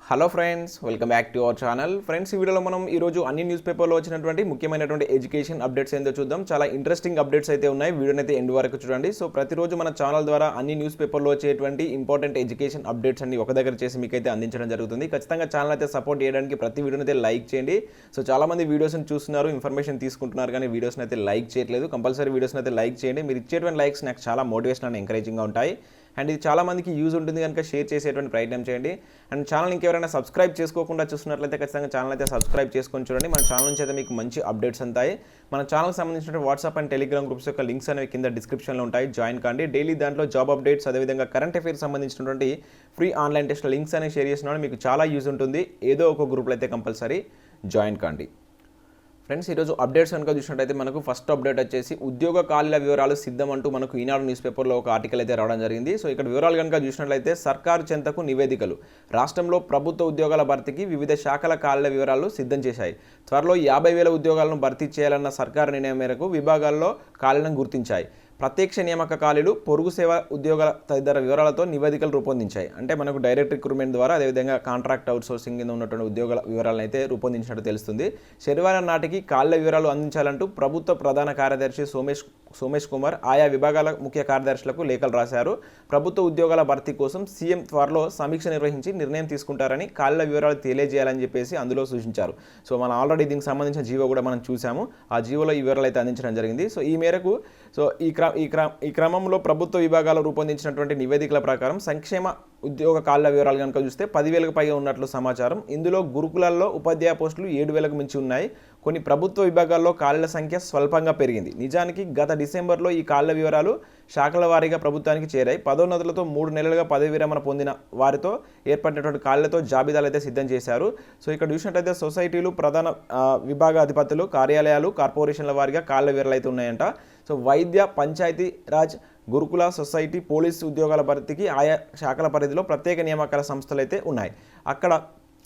Hello friends, welcome back to our channel. Friends, ఈ వీడియోలో మనం ఈరోజు అన్ని న్యూస్ పేపర్లో వచ్చినటువంటి ముఖ్యమైనటువంటి ఎడ్యుకేషన్ అప్డేట్స్ ఏందో చూద్దాం. చాలా ఇంట్రెస్టింగ్ అప్డేట్స్ అయితే ఉన్నాయి. వీడియోని అయితే ఎండ్ వరకు చూడండి. సో ప్రతిరోజు మన ఛానల్ ద్వారా అన్ని న్యూస్ పేపర్లో వచ్చేటువంటి ఇంపార్టెంట్ ఎడ్యుకేషన్ అప్డేట్స్ అన్ని ఒక దగ్గర చేసి మీకైతే అందించడం జరుగుతుంది. ఖచ్చితంగా ఛానల్ అయితే సపోర్ట్ చేయడానికి ప్రతి వీడియోని అయితే లైక్ చేయండి. సో చాలామంది వీడియోస్ని చూస్తున్నారు, ఇన్ఫర్మేషన్ తీసుకుంటున్నారు, కానీ వీడియోస్ని అయితే లైక్ చేయట్లేదు. కంపల్సరీ వీడియోస్ని అయితే లైక్ చేయండి. మీరు ఇచ్చేటువంటి లైక్స్ నాకు చాలా మోటివేషన్ అండ్ ఎంకరేజింగ్గా ఉంటాయి. అండ్ ఇది చాలామందికి యూజ్ ఉంటుంది కనుక షేర్ చేసేటువంటి ప్రయత్నం చేయండి. అండ్ ఛానల్ ఇంకెవరైనా సబ్స్క్రైబ్ చేసుకోకుండా చూస్తున్నట్లయితే ఖచ్చితంగా ఛానల్ అయితే సబ్స్క్రైబ్ చేసుకొని చూడండి. మన ఛానల్ నుంచి అయితే మీకు మంచి అప్డేట్స్ ఉంటాయి. మన ఛానల్కి సంబంధించిన వాట్సాప్ అండ్ టెలిగ్రామ్ గ్రూప్స్ యొక్క లింక్స్ అనేవి కింద డిస్క్రిప్షన్లో ఉంటాయి, జాయిన్ కాండి. డైలీ దాంట్లో జాబ్ అప్డేట్స్, అదేవిధంగా కరెంట్ అఫైర్స్ సంబంధించినటువంటి ఫ్రీ ఆన్లైన్ టెస్ట్ లింక్స్ అనేవి షేర్ చేసిన మీకు చాలా యూజ్ ఉంటుంది. ఏదో ఒక గ్రూప్లో అయితే కంపల్సరీ జాయిన్ కాండి. ఫ్రెండ్స్, ఈరోజు అప్డేట్స్ కనుక చూసినట్టయితే మనకు ఫస్ట్ అప్డేట్ వచ్చేసి ఉద్యోగ ఖాళీల వివరాలు సిద్ధం అంటూ మనకు ఈనాడు న్యూస్ పేపర్లో ఒక ఆర్టికల్ అయితే రావడం జరిగింది. సో ఇక్కడ వివరాలు కనుక చూసినట్లయితే సర్కారు చెంతకు నివేదికలు, రాష్ట్రంలో ప్రభుత్వ ఉద్యోగాల భర్తీకి వివిధ శాఖల ఖాళీల వివరాలు సిద్ధం చేశాయి. త్వరలో 50,000 ఉద్యోగాలను భర్తీ చేయాలన్న సర్కారు నిర్ణయం మేరకు విభాగాల్లో ఖాళీలను గుర్తించాయి. ప్రత్యక్ష నియామక ఖాళీలు, పొరుగు సేవ ఉద్యోగాల తదితర వివరాలతో నివేదికలు రూపొందించాయి. అంటే మనకు డైరెక్ట్ రిక్రూట్మెంట్ ద్వారా, అదేవిధంగా కాంట్రాక్ట్ అవుట్సోర్సింగ్ కింద ఉన్నటువంటి ఉద్యోగాల వివరాలను అయితే రూపొందించినట్టు తెలుస్తుంది. శనివారం నాటికి ఖాళీల వివరాలు అందించాలంటూ ప్రభుత్వ ప్రధాన కార్యదర్శి సోమేష్ కుమార్ ఆయా విభాగాల ముఖ్య కార్యదర్శులకు లేఖలు రాశారు. ప్రభుత్వ ఉద్యోగాల భర్తీ కోసం సీఎం త్వరలో సమీక్ష నిర్వహించి నిర్ణయం తీసుకుంటారని, ఖాళీల వివరాలు తెలియజేయాలని చెప్పేసి అందులో సూచించారు. సో మనం ఆల్రెడీ దీనికి సంబంధించిన జీవో కూడా మనం చూసాము. ఆ జీవోలో ఈ వివరాలు అయితే అందించడం జరిగింది. సో ఈ మేరకు ఈ క్రమంలో ప్రభుత్వ విభాగాలు రూపొందించినటువంటి నివేదికల ప్రకారం సంక్షేమ ఉద్యోగ ఖాళీల వివరాలు కనుక చూస్తే 10,000కు పైగా ఉన్నట్లు సమాచారం. ఇందులో గురుకులాల్లో ఉపాధ్యాయ పోస్టులు 7,000కు మించి ఉన్నాయి. కొన్ని ప్రభుత్వ విభాగాల్లో ఖాళీల సంఖ్య స్వల్పంగా పెరిగింది. నిజానికి గత డిసెంబర్లో ఈ ఖాళీల వివరాలు శాఖల వారీగా ప్రభుత్వానికి చేరాయి. పదోన్నతులతో 3 నెలలుగా పదవి విరమణ పొందిన వారితో ఏర్పడినటువంటి ఖాళీలతో జాబితాలు అయితే సిద్ధం చేశారు. సో ఇక్కడ చూసినట్టయితే సొసైటీలు, ప్రధాన విభాగ అధిపతులు, కార్యాలయాలు, కార్పొరేషన్ల వారీగా ఖాళీల వివరాలు అయితే ఉన్నాయంట. సో వైద్య, పంచాయతీ రాజ్, గురుకుల, సొసైటీ, పోలీసు ఉద్యోగాల భర్తీకి ఆయా శాఖల పరిధిలో ప్రత్యేక నియామకాల సంస్థలు అయితే ఉన్నాయి. అక్కడ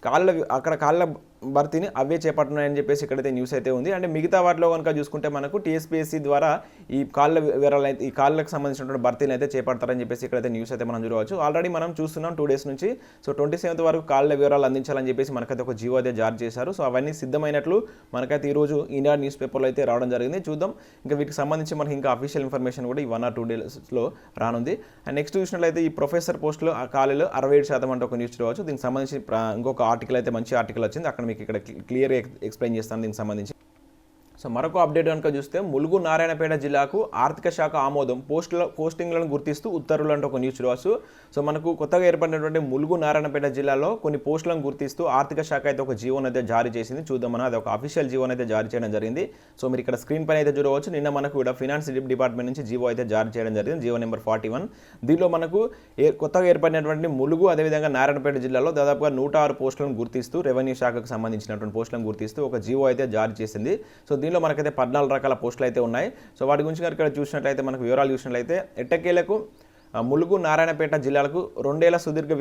ఖాళీల భర్తీని అవే చేపడుతున్నాయని చెప్పేసి ఇక్కడైతే న్యూస్ అయితే ఉంది. అంటే మిగతా వాటిలో కనుక చూసుకుంటే మనకు టీఎస్పీఎస్సీ ద్వారా ఈ ఖాళీల వివరాలు అయితే, ఈ ఖాళీలకు సంబంధించినటువంటి భర్తీని అయితే చేపడతారని చెప్పేసి ఇక్కడైతే న్యూస్ అయితే మనం చూడవచ్చు. ఆల్రెడీ మనం చూస్తున్నాం 2 డేస్ నుంచి. సో 27th వరకు ఖాళీల వివరాలు అందించాలని చెప్పేసి మనకైతే ఒక జీవో అయితే జారీ చేశారు. సో అవన్నీ సిద్ధమైనట్లు మనకైతే ఈరోజు ఈనాడు న్యూస్ పేపర్లో అయితే రావడం జరిగింది. చూద్దాం, ఇంకా వీటికి సంబంధించి మనకి ఇంకా అఫీషియల్ ఇన్ఫర్మేషన్ కూడా ఈ 1 or 2 డేస్లో రానుంది. అండ్ నెక్స్ట్ చూసినట్లయితే ఈ ప్రొఫెసర్ పోస్టులు ఆ ఖాళీలు 67% అంటే ఒక న్యూస్ చూడవచ్చు. దీనికి సంబంధించి ఇంకొక ఆర్టికల్ అయితే, మంచి ఆర్టికల్ వచ్చింది, అక్కడ మీకు ఇక్కడ క్లియర్ ఎక్స్ప్లెయిన్ చేస్తాను దీనికి సంబంధించి. సో మరొక అప్డేట్ కనుక చూస్తే ములుగు నారాయణపేట జిల్లాకు ఆర్థిక శాఖ ఆమోదం, పోస్టింగ్లను గుర్తిస్తూ ఉత్తర్వులు అంటే ఒక న్యూస్ చూడవచ్చు. సో మనకు కొత్తగా ఏర్పడినటువంటి ములుగు నారాయణపేట జిల్లాలో కొన్ని పోస్టులను గుర్తిస్తూ ఆర్థిక శాఖ అయితే ఒక జీవోని అయితే జారీ చేసింది. చూద్దాం, మనం అది ఒక అఫీషియల్ జీవోని అయితే జారీ చేయడం జరిగింది. సో మీరు ఇక్కడ స్క్రీన్ పైన అయితే చూడవచ్చు. నిన్న మనకు కూడా ఫినాన్స్ డిపార్ట్మెంట్ నుంచి జీవో అయితే జారీ చేయడం జరిగింది, జీవో నెంబర్ 41. దీనిలో మనకు కొత్తగా ఏర్పడినటువంటి ములుగు, అదేవిధంగా నారాయణపేట జిల్లాలో దాదాపుగా 106 పోస్టులను గుర్తిస్తూ, రెవెన్యూ శాఖకు సంబంధించినటువంటి పోస్టులను గుర్తిస్తూ ఒక జీవో అయితే జారీ చేసింది. సో దీనిలో మనకైతే 14 రకాల పోస్టులు అయితే ఉన్నాయి. సో వాటి గురించి ఇక్కడ చూసినట్లయితే, మనకు వివరాలు చూసినట్లయితే, ఎట్టకేలకు ములుగు, నారాయణపేట జిల్లాలకు 2 ఏళ్ల సుదీర్ఘ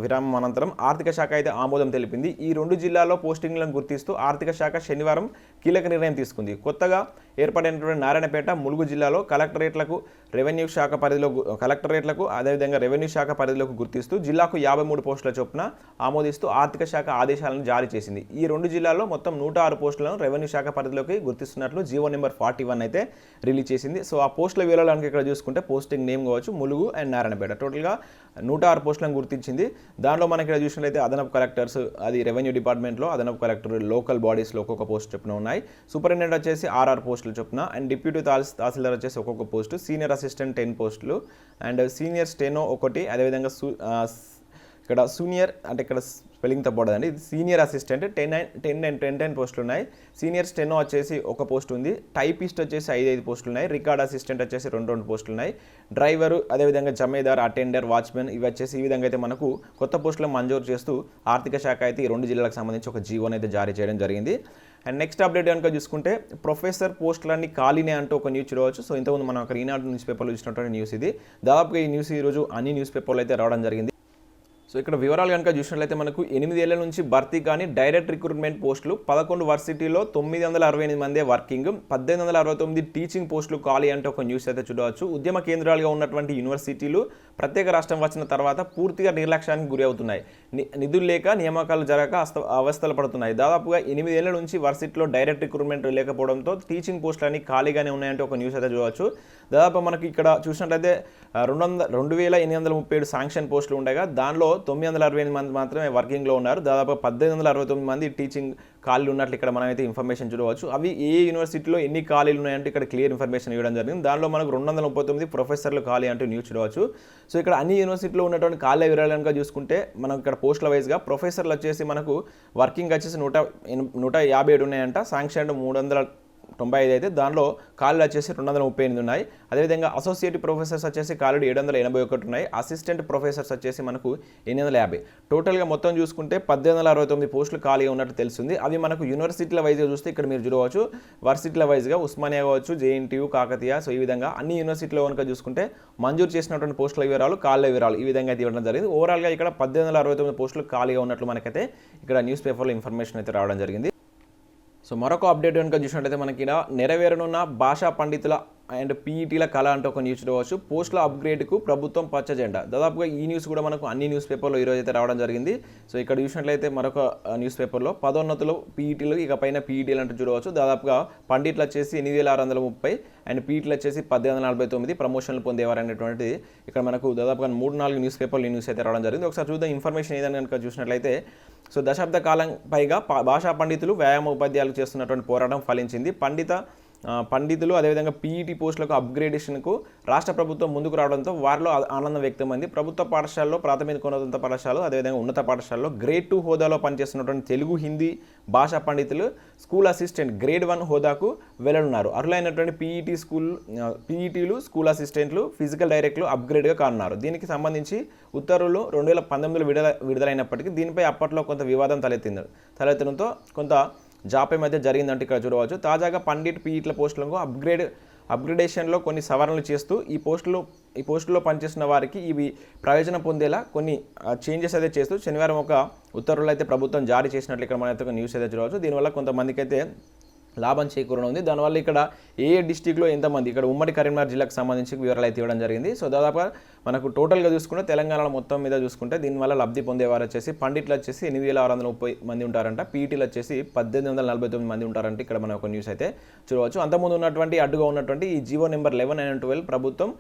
విరామం అనంతరం ఆర్థిక శాఖ అయితే ఆమోదం తెలిపింది. ఈ 2 జిల్లాల్లో పోస్టింగ్లను గుర్తిస్తూ ఆర్థిక శాఖ శనివారం కీలక నిర్ణయం తీసుకుంది. కొత్తగా ఏర్పడినటువంటి నారాయణపేట, ములుగు జిల్లాలో కలెక్టరేట్లకు అదేవిధంగా రెవెన్యూ శాఖ పరిధిలోకి గుర్తిస్తూ జిల్లాకు 53 పోస్టుల చొప్పున ఆమోదిస్తూ ఆర్థిక శాఖ ఆదేశాలను జారీ చేసింది. ఈ 2 జిల్లాల్లో మొత్తం 106 పోస్టులను రెవెన్యూ శాఖ పరిధిలోకి గుర్తిస్తున్నట్లు జీవో నెంబర్ 41 అయితే రిలీజ్ చేసింది. సో ఆ పోస్టుల వివరాలను ఇక్కడ చూసుకుంటే పోస్టింగ్ నేమ్ కావచ్చు, ములుగు అండ్ నారాయణపేట, టోటల్గా 106 పోస్టులను గుర్తించింది. దానిలో మనకి ఇక్కడ చూసినట్లయితే అదనపు కలెక్టర్స్, అది రెవెన్యూ డిపార్ట్మెంట్లో అదనపు కలెక్టర్, లోకల్ బాడీస్లో ఒక్కొక్క పోస్ట్ చొప్పున ఉన్నాయి. సూపరింటెండెంట్ వచ్చేసి 6 పోస్టులు చొప్పున, అండ్ డిప్యూటీ తహసీల్దార్ వచ్చేసి ఒక్కొక్క పోస్టు, సీనియర్ అసిస్టెంట్ 10 పోస్టులు, అండ్ సీనియర్ స్టెనో 1, అదేవిధంగా ఇక్కడ సీనియర్ అంటే ఇక్కడ స్పెల్లింగ్ తప్పకూడదండి, ఇది సీనియర్ అసిస్టెంట్ 10 పోస్టులు ఉన్నాయి. సీనియర్ స్టెనో వచ్చేసి 1 పోస్ట్ ఉంది. టైపిస్ట్ వచ్చేసి 5 పోస్టులు ఉన్నాయి. రికార్డ్ అసిస్టెంట్ వచ్చేసి 2 పోస్టులు ఉన్నాయి. డ్రైవరు, అదేవిధంగా జమేదార్, అటెండర్, వాచ్మెన్, ఇవి వచ్చేసి ఈ విధంగా అయితే మనకు కొత్త పోస్టులను మంజూరు చేస్తూ ఆర్థిక శాఖ అయితే ఈ 2 జిల్లాలకు సంబంధించి ఒక జీవోని అయితే జారీ చేయడం జరిగింది. అండ్ నెక్స్ట్ అప్డేట్ కనుక చూసుకుంటే ప్రొఫెసర్ పోస్టులన్నీ ఖాళీనే అంటూ ఒక న్యూస్ చూడవచ్చు. సో ఇంతకుముందు మనం అక్కడ ఈనాడు న్యూస్ పేపర్లో చూసినటువంటి న్యూస్ ఇది. దాదాపుగా ఈ న్యూస్ ఈరోజు అన్ని న్యూస్ పేపర్లో అయితే రావడం జరిగింది. సో ఇక్కడ వివరాలు కనుక చూసినట్లయితే మనకు 8 ఏళ్ల నుంచి భర్తీ కానీ డైరెక్ట్ రిక్రూట్మెంట్ పోస్టులు 11 వర్సిటీలో 968 మందే వర్కింగ్, 1869 టీచింగ్ పోస్టులు ఖాళీ అంటే ఒక న్యూస్ అయితే చూడవచ్చు. ఉద్యమ కేంద్రాలుగా ఉన్నటువంటి యూనివర్సిటీలు ప్రత్యేక రాష్ట్రం వచ్చిన తర్వాత పూర్తిగా నిర్లక్ష్యానికి గురి అవుతున్నాయి. నిధులు లేక నియామకాలు జరగక అవస్థలు పడుతున్నాయి. దాదాపుగా 8 ఏళ్ల నుంచి వర్సిటీలో డైరెక్ట్ రిక్రూట్మెంట్ లేకపోవడంతో టీచింగ్ పోస్టులన్నీ ఖాళీగానే ఉన్నాయంటే ఒక న్యూస్ అయితే చూడవచ్చు. దాదాపు మనకి ఇక్కడ చూసినట్లయితే 2837 శాంక్షన్ పోస్టులు ఉండగా దానిలో 968 మంది మాత్రమే వర్కింగ్లో ఉన్నారు. దాదాపు 1869 మంది టీచింగ్ ఖాళీలు ఉన్నట్లు ఇక్కడ మనమైతే ఇన్ఫర్మేషన్ చూడవచ్చు. అవి ఏ యూనివర్సిటీలో ఎన్ని ఖాళీలు ఉన్నాయంటే ఇక్కడ క్లియర్ ఇన్ఫర్మేషన్ ఇవ్వడం జరిగింది. దానిలో మనకు 239 ప్రొఫెసర్లు ఖాళీ అంటూ న్యూస్ చూడవచ్చు. సో ఇక్కడ అన్ని యూనివర్సిటీలో ఉన్నటువంటి ఖాళీ వివరాలు కనుక చూసుకుంటే మనం ఇక్కడ పోస్టుల వైజ్గా ప్రొఫెసర్లు వచ్చేసి మనకు వర్కింగ్ వచ్చేసి 157 ఉన్నాయంట, శాంక్షన్ 395 అయితే దానిలో ఖాళీలు వచ్చేసి 238 ఉన్నాయి. అదేవిధంగా అసోసియేట్ ప్రొఫెసర్స్ వచ్చేసి ఖాళీలు 781 ఉన్నాయి. అసిస్టెంట్ ప్రొఫెసర్స్ వచ్చేసి మనకు 850. టోటల్గా మొత్తం చూసుకుంటే 1869 పోస్టులు ఖాళీగా ఉన్నట్టు తెలుస్తుంది. అవి మనకు యూనివర్సిటీల వైజ్గా చూస్తే ఇక్కడ మీరు చూడవచ్చు. వర్సిటీల వైజ్గా ఉస్మానియా కావచ్చు, జేఎన్టీయూ, కాకతీయ, సో ఈ విధంగా అన్ని యూనివర్సిటీలో కనుక చూసుకుంటే మంజూరు చేసినటువంటి పోస్టుల వివరాలు, ఖాళీల వివరాలు ఈ విధంగా అయితే ఇవ్వడం జరిగింది. ఓవరాల్గా ఇక్కడ 1869 పోస్టులు ఖాళీగా ఉన్నట్లు మనకైతే ఇక్కడ న్యూస్ పేపర్లో ఇన్ఫర్మేషన్ అయితే రావడం జరిగింది. సో మరొక అప్డేట్ కనుక చూసినట్లయితే మనకి ఇక్కడ నెరవేరనున్న భాషా పండితుల అండ్ పీఈటీల కళ అంటే ఒక న్యూస్ చూడవచ్చు. పోస్టుల అప్గ్రేడ్కు ప్రభుత్వం పచ్చ జెండా. దాదాపుగా ఈ న్యూస్ కూడా మనకు అన్ని న్యూస్ పేపర్లో ఈరోజు అయితే రావడం జరిగింది. సో ఇక్కడ చూసినట్లయితే మరొక న్యూస్ పేపర్లో పదోన్నతులు పీఈటీలు ఇక పైన పీఈటీలు అంటే చూడవచ్చు. దాదాపుగా పండిట్లు వచ్చేసి 8630 అండ్ పీఈటీలు వచ్చేసి 1849 ప్రమోషన్లు పొందేవారు అనేటువంటిది ఇక్కడ మనకు దాదాపుగా 3-4 న్యూస్ పేపర్లు ఈ న్యూస్ అయితే రావడం జరిగింది. ఒకసారి చూద్దాం ఇన్ఫర్మేషన్ ఏదైనా కనుక చూసినట్లయితే. సో దశాబ్ద కాలం పైగా భాషా పండితులు వ్యాయామ ఉపాధ్యాయులు చేస్తున్నటువంటి పోరాటం ఫలించింది. పండితులు అదేవిధంగా పీఈటీ పోస్టులకు అప్గ్రేడేషన్కు రాష్ట్ర ప్రభుత్వం ముందుకు రావడంతో వారిలో ఆనందం వ్యక్తమైంది. ప్రభుత్వ పాఠశాలలో, ప్రాథమికోన్నత పాఠశాలలో, అదేవిధంగా ఉన్నత పాఠశాలలో గ్రేడ్ 2 హోదాలో పనిచేస్తున్నటువంటి తెలుగు, హిందీ భాషా పండితులు స్కూల్ అసిస్టెంట్ గ్రేడ్ 1 హోదాకు వెళ్లనున్నారు. అర్హులైనటువంటి పీఈటీలు, స్కూల్ అసిస్టెంట్లు, ఫిజికల్ డైరెక్టర్లు అప్గ్రేడ్గా కానున్నారు. దీనికి సంబంధించి ఉత్తర్వులు 2019లో విడుదలైనప్పటికీ దీనిపై అప్పట్లో కొంత వివాదం తలెత్తడంతో కొంత జాప్యం అయితే జరిగిందంటే ఇక్కడ చూడవచ్చు. తాజాగా పండిట్ పీఈట్ల పోస్టులకు అప్గ్రేడేషన్లో కొన్ని సవరణలు చేస్తూ ఈ పోస్టులో పనిచేస్తున్న వారికి ఇవి ప్రయోజనం పొందేలా కొన్ని చేంజెస్ అయితే చేస్తూ శనివారం ఒక ఉత్తర్వులు అయితే ప్రభుత్వం జారీ చేసినట్లు ఇక్కడ మనైతే ఒక న్యూస్ అయితే చూడవచ్చు. దీనివల్ల కొంతమందికి అయితే లాభం చేకూరనుంది. దానివల్ల ఇక్కడ ఏ డిస్టిక్లో ఎంతమంది ఇక్కడ ఉమ్మడి కరీంనగర్ జిల్లాకు సంబంధించి వివరాలు అయితే ఇవ్వడం జరిగింది. సో దాదాపుగా మనకు టోటల్గా చూసుకుంటే తెలంగాణలో మొత్తం మీద చూసుకుంటే దీనివల్ల లబ్ధి పొందేవారు వచ్చేసి పండిట్లు వచ్చేసి 8630 మంది ఉంటారంట, పీఈటీలు వచ్చేసి 1849 మంది ఉంటారంటే ఇక్కడ మనం ఒక న్యూస్ అయితే చూడవచ్చు. అంతకుముందు ఉన్నటువంటి అడ్డుగా ఉన్నటువంటి ఈ జీవో నెంబర్ 11 and 12 ప్రభుత్వం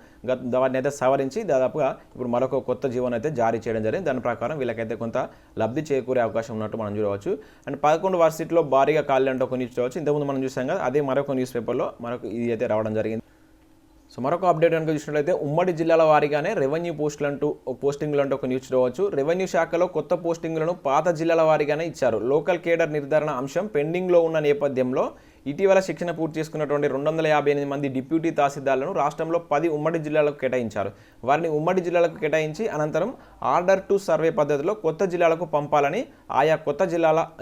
వాటిని అయితే సవరించి దాదాపుగా ఇప్పుడు మరొక కొత్త జీవోని అయితే జారీ చేయడం జరిగింది. దాని ప్రకారం వీళ్ళకైతే కొంత లబ్ధి చేకూరే అవకాశం ఉన్నట్టు మనం చూడవచ్చు. అండ్ 11 వర్సిటీలో భారీగా ఖాళీ అంటే ఒక న్యూస్ చూడవచ్చు. ఇంతకుముందు మనం చూసాం కదా, అదే మరొక న్యూస్ పేపర్లో మనకు ఇది అయితే రావడం జరిగింది. సో మరొక అప్డేట్ కనుక చూసినట్లయితే ఉమ్మడి జిల్లాల వారీగానే రెవెన్యూ పోస్టింగ్లు అంటూ ఒక న్యూస్ చూడవచ్చు. రెవెన్యూ శాఖలో కొత్త పోస్టింగ్లను పాత జిల్లాల వారీగానే ఇచ్చారు. లోకల్ కేడర్ నిర్ధారణ అంశం పెండింగ్లో ఉన్న నేపథ్యంలో ఇటీవల శిక్షణ పూర్తి చేసుకున్నటువంటి 258 మంది డిప్యూటీ తహసీల్దార్లను రాష్ట్రంలో 10 ఉమ్మడి జిల్లాలకు కేటాయించారు. వారిని ఉమ్మడి జిల్లాలకు కేటాయించి అనంతరం ఆర్డర్ టు సర్వే పద్ధతిలో కొత్త జిల్లాలకు పంపాలని, ఆయా కొత్త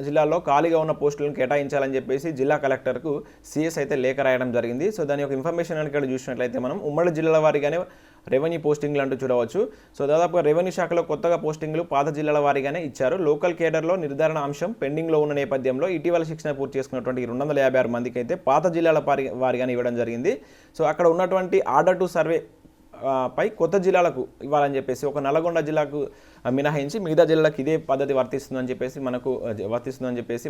జిల్లాల్లో ఖాళీగా ఉన్న పోస్టులను కేటాయించాలని చెప్పేసి జిల్లా కలెక్టర్కు సిఎస్ అయితే లేఖ రాయడం జరిగింది. సో దాని యొక్క ఇన్ఫర్మేషన్ ఇక్కడ చూసినట్లయితే మనం ఉమ్మడి జిల్లాల వారీగానే రెవెన్యూ పోస్టింగ్లు అంటూ చూడవచ్చు. సో దాదాపుగా రెవెన్యూ శాఖలో కొత్తగా పోస్టింగ్లు పాత జిల్లాల వారీగానే ఇచ్చారు. లోకల్ కేడర్లో నిర్ధారణ అంశం పెండింగ్లో ఉన్న నేపథ్యంలో ఇటీవల శిక్షణ పూర్తి చేసుకున్నటువంటి 256 మందికి అయితే పాత జిల్లాల వారీగానే ఇవ్వడం జరిగింది. సో అక్కడ ఉన్నటువంటి ఆర్డర్ టు సర్వే పై కొత్త జిల్లాలకు ఇవ్వాలని చెప్పేసి ఒక నల్గొండ జిల్లాకు మినహాయించి మిగతా జిల్లాలకు ఇదే పద్ధతి వర్తిస్తుందని చెప్పేసి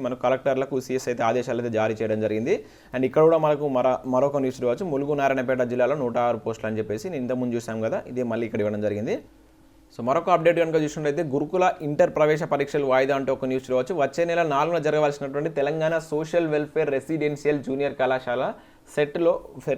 మనకు కలెక్టర్లకు సిఎస్ అయితే ఆదేశాలు అయితే జారీ చేయడం జరిగింది. అండ్ ఇక్కడ కూడా మనకు మరొక న్యూస్ చూడవచ్చు. ములుగు నారాయణపేట జిల్లాలో 106 పోస్టులు అని చెప్పేసి నేను ఇంతకుముందు చూసాం కదా, ఇదే మళ్ళీ ఇక్కడ ఇవ్వడం జరిగింది. సో మరొక అప్డేట్ కనుక చూసినట్లయితే గురుకుల ఇంటర్ ప్రవేశ పరీక్షలు వాయిదా అంటే ఒక న్యూస్ చూడవచ్చు. వచ్చే నెల 4న జరగవలసినటువంటి Telangana social welfare residential junior కళాశాల సెట్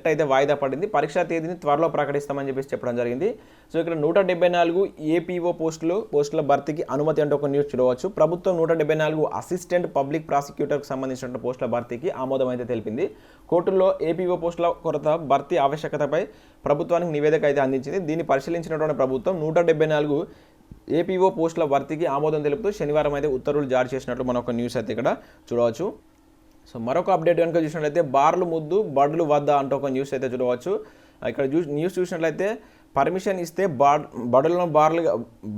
అయితే వాయిదా పడింది. పరీక్షా తేదీని త్వరలో ప్రకటిస్తామని చెప్పడం జరిగింది. సో ఇక్కడ 174 ఏపీఓ పోస్టుల భర్తీకి అనుమతి అంటే ఒక న్యూస్ చూడవచ్చు. ప్రభుత్వం 174 అసిస్టెంట్ పబ్లిక్ ప్రాసిక్యూటర్కి సంబంధించిన పోస్టుల భర్తీకి ఆమోదం అయితే తెలిపింది. కోర్టుల్లో ఏపీఓ పోస్టుల కొరత భర్తీ ఆవశ్యకతపై ప్రభుత్వానికి నివేదిక అయితే అందించింది. దీన్ని పరిశీలించినటువంటి ప్రభుత్వం 174 ఏపీఓ పోస్టుల భర్తీకి ఆమోదం తెలుపుతూ శనివారం అయితే ఉత్తర్వులు జారీ చేసినట్లు మనం ఒక న్యూస్ అయితే ఇక్కడ చూడవచ్చు. సో మరొక అప్డేట్ కనుక చూసినట్లయితే బార్లు ముద్దు బడులు వద్ద అంటూ ఒక న్యూస్ అయితే చూడవచ్చు. ఇక్కడ న్యూస్ చూసినట్లయితే పర్మిషన్ ఇస్తే బడులను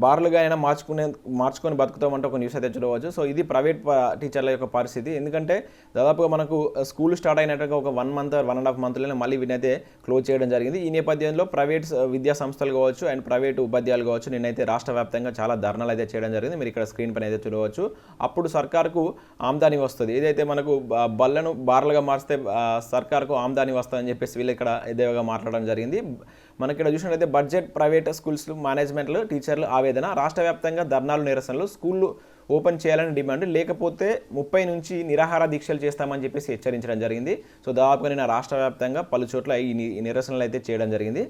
బార్లుగా అయినా మార్చుకొని బతుకుతామంటే ఒక న్యూస్ అయితే చూడవచ్చు. సో ఇది ప్రైవేట్ టీచర్ల యొక్క పరిస్థితి. ఎందుకంటే దాదాపుగా మనకు స్కూల్ స్టార్ట్ అయినట్టుగా ఒక 1 మంత్ 1.5 మంత్లోనే మళ్ళీ వీనైతే క్లోజ్ చేయడం జరిగింది. ఈ నేపథ్యంలో ప్రైవేట్ విద్యా సంస్థలు కావచ్చు అండ్ ప్రైవేట్ ఉపాధ్యాయులు కావచ్చు నిన్నైతే రాష్ట్ర వ్యాప్తంగా చాలా ధర్నాలు అయితే చేయడం జరిగింది. మీరు ఇక్కడ స్క్రీన్ పైన అయితే చూడవచ్చు. అప్పుడు సర్కార్కు ఆమ్దాని వస్తుంది. ఏదైతే మనకు బళ్ళను బార్లుగా మారిస్తే సర్కార్కు ఆమ్దాని వస్తుందని చెప్పేసి వీళ్ళు ఇక్కడ ఇదేగా మాట్లాడడం జరిగింది. మనకి ఇక్కడ చూసినట్లయితే బడ్జెట్ ప్రైవేట్ స్కూల్స్ మేనేజ్మెంట్లు టీచర్లు ఆవేదన, రాష్ట్ర వ్యాప్తంగా ధర్నాలు నిరసనలు, స్కూళ్ళు ఓపెన్ చేయాలని డిమాండ్, లేకపోతే 30 నుంచి నిరాహార దీక్షలు చేస్తామని చెప్పేసి హెచ్చరించడం జరిగింది. సో దాదాపుగా నిన్న రాష్ట్ర వ్యాప్తంగా పలు చోట్ల ఈ నిరసనలు అయితే చేయడం జరిగింది.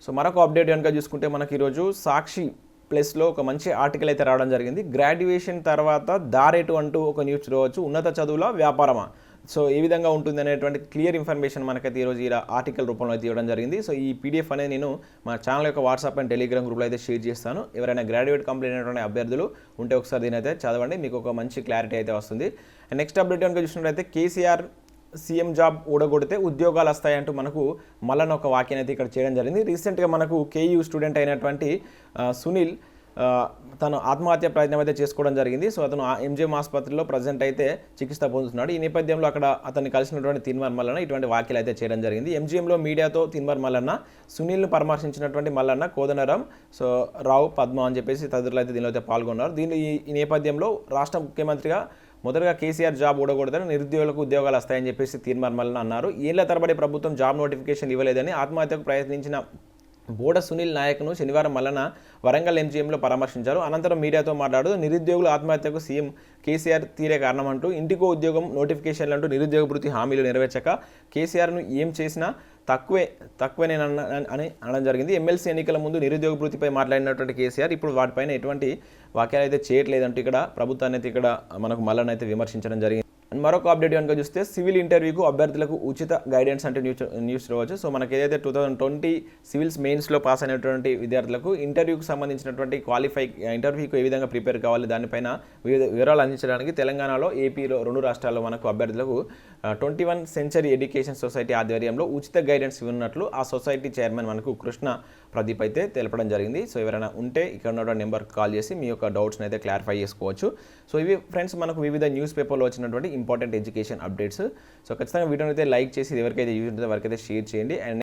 సో మరొక అప్డేట్ కనుక చూసుకుంటే మనకి ఈరోజు సాక్షి ప్లస్లో ఒక మంచి ఆర్టికల్ అయితే రావడం జరిగింది. గ్రాడ్యుయేషన్ తర్వాత దారేటు అంటూ ఒక న్యూస్ చూడవచ్చు. ఉన్నత చదువుల వ్యాపారమా, సో ఏ విధంగా ఉంటుంది అనేటువంటి క్లియర్ ఇన్ఫర్మేషన్ మనకైతే ఈరోజు ఇలా ఆర్టికల్ రూపంలో అయితే ఇవ్వడం జరిగింది. సో ఈ పీడిఎఫ్ అనేది నేను మా ఛానల్ యొక్క వాట్సాప్ అండ్ టెలిగ్రామ్ గ్రూప్లో అయితే షేర్ చేస్తాను. ఎవరైనా గ్రాడ్యుయేట్ కంప్లీట్ అయినటువంటి అభ్యర్థులు ఉంటే ఒకసారి దీని అయితే చదవండి, మీకు ఒక మంచి క్లారిటీ అయితే వస్తుంది. అండ్ నెక్స్ట్ అప్డేట్ కనుక చూసినట్లయితే కేసీఆర్ సీఎం జాబ్ ఊడగొడితే ఉద్యోగాలు వస్తాయంటూ మనకు మళ్ళీ ఒక వాక్యాన్ని అయితే ఇక్కడ చేయడం జరిగింది. రీసెంట్గా మనకు కేయూ స్టూడెంట్ అయినటువంటి సునీల్ తను ఆత్మహత్య ప్రయత్నం అయితే చేసుకోవడం జరిగింది. సో అతను ఎంజిఎం ఆసుపత్రిలో ప్రజెంట్ అయితే చికిత్స పొందుతున్నాడు. ఈ నేపథ్యంలో అక్కడ అతన్ని కలిసినటువంటి తిన్మార్ మల్లన్న ఇటువంటి వ్యాఖ్యలు అయితే చేయడం జరిగింది. ఎంజిఎంలో మీడియాతో తిన్మార్ మల్లన్న, సునీల్ను పరామర్శించినటువంటి మల్లన్న, కోదనరాం, సో రావు, పద్మ అని చెప్పేసి తదితరులు అయితే దీనిలో అయితే పాల్గొన్నారు. ఈ నేపథ్యంలో రాష్ట్ర ముఖ్యమంత్రిగా మొదటగా కేసీఆర్ జాబ్ ఊడగొడతారు, నిరుద్యోగులకు ఉద్యోగాలు వస్తాయని చెప్పేసి తిన్మార్ మల్లన్న అన్నారు. ఏళ్ల తరబడి ప్రభుత్వం జాబ్ నోటిఫికేషన్ ఇవ్వలేదని ఆత్మహత్యకు ప్రయత్నించిన బోడ సునీల్ నాయక్ను శనివారం మల్లన వరంగల్ ఎంజీఎంలో పరామర్శించారు. అనంతరం మీడియాతో మాట్లాడుతూ నిరుద్యోగుల ఆత్మహత్యకు సీఎం కేసీఆర్ తీరే కారణం అంటూ, ఇంటికో ఉద్యోగం నోటిఫికేషన్లు అంటూ నిరుద్యోగ భృతి హామీలు నెరవేర్చక కేసీఆర్ను ఏం చేసినా తక్కువే నేను అని అనడం జరిగింది. ఎమ్మెల్సీ ఎన్నికల ముందు నిరుద్యోగ భృతిపై మాట్లాడినటువంటి కేసీఆర్ ఇప్పుడు వాటిపైన ఎటువంటి వాక్యాలు అయితే చేయట్లేదంటూ ఇక్కడ ప్రభుత్వాన్ని అయితే ఇక్కడ మనకు మల్లన అయితే విమర్శించడం జరిగింది. అండ్ మరొక అప్డేట్ కనుక చూస్తే సివిల్ ఇంటర్వ్యూకు అభ్యర్థులకు ఉచిత గైడెన్స్ అంటే న్యూస్ రావచ్చు. సో మనకి ఏదైతే 2020 సివిల్స్ మెయిన్స్లో పాస్ అయినటువంటి విద్యార్థులకు ఇంటర్వ్యూకి సంబంధించినటువంటి ఇంటర్వ్యూకి ఏ విధంగా ప్రిపేర్ కావాలి దానిపైన వివరాలు అందించడానికి తెలంగాణలో, ఏపీలో 2 రాష్ట్రాల్లో మనకు అభ్యర్థులకు 21 సెంచరీ ఎడ్యుకేషన్ సొసైటీ ఆధ్వర్యంలో ఉచిత గైడెన్స్ ఇవ్వనున్నట్లు ఆ సొసైటీ చైర్మన్ మనకు కృష్ణ ప్రదీప్ అయితే తెలపడం జరిగింది. సో ఎవరైనా ఉంటే ఇక్కడ ఉన్న నెంబర్కి కాల్ చేసి మీ యొక్క డౌట్స్ని అయితే క్లారిఫై చేసుకోవచ్చు. సో ఇవి ఫ్రెండ్స్ మనకు వివిధ న్యూస్ పేపర్లో వచ్చినటువంటి ఇంపార్టెంట్ ఎడ్యుకేషన్ అప్డేట్స్. సో ఖచ్చితంగా వీడియోని అయితే లైక్ చేసి ఎవరికైతే యూజ్ ఉంటుందో వారికైతే షేర్ చేయండి. అండ్